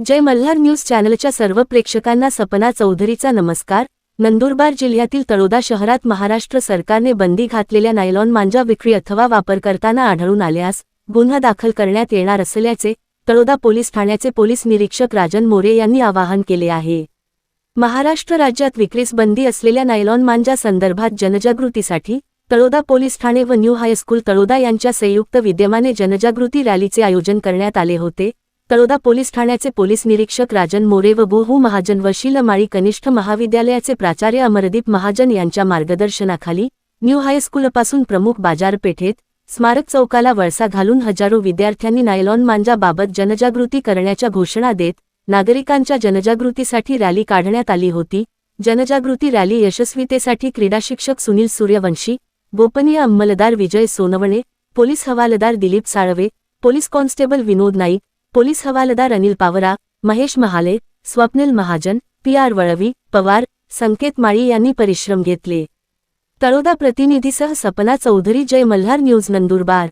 जय Malhar news चॅनलच्या सर्व प्रेक्षकांना सपना चौधरीचा नमस्कार। नंदुरबार जिल्ह्यातील तळोदा शहरात महाराष्ट्र सरकारने बंदी घातलेल्या नायलॉन मांजा विक्री अथवा वापर करताना आढळून आल्यास गुन्हा दाखल करण्यात येणार असल्याचे तळोदा पोलीस ठाण्याचे पोलीस निरीक्षक राजन मोरे यांनी आवाहन केले आहे। महाराष्ट्र राज्यात विक्रीस बंदी असलेल्या नायलॉन मांजा संदर्भात जनजागृतीसाठी तळोदा पोलीस ठाणे व न्यू हायस्कूल तळोदा यांच्या संयुक्त विद्यमाने जनजागृती रॅलीचे आयोजन करण्यात आले होते। तळोदा पोलीस ठाण्याचे पोलीस निरीक्षक राजन मोरे व बोहू महाजन व शीलमाळी कनिष्ठ महाविद्यालयाचे प्राचार्य अमरदीप महाजन यांच्या मार्गदर्शनाखाली न्यू हायस्कूलपासून प्रमुख बाजारपेठेत स्मारक चौकाला वळसा घालून हजारो विद्यार्थ्यांनी नायलॉन मांजाबाबत जनजागृती करण्याच्या घोषणा देत नागरिकांच्या जनजागृतीसाठी रॅली काढण्यात आली होती। जनजागृती रॅली यशस्वीतेसाठी क्रीडा शिक्षक सुनील सूर्यवंशी, गोपनीय अंमलदार विजय सोनवणे, पोलीस हवालदार दिलीप साळवे, पोलीस कॉन्स्टेबल विनोद नाईक, पोलीस हवालदार अनिल पावरा, महेश महाले, स्वप्निल महाजन, पी.आर. वळवी, पवार, संकेत माळी यांनी परिश्रम घेतले। तळोदा प्रतिनिधीसह सपना चौधरी, जय मल्हार न्यूज, नंदुरबार।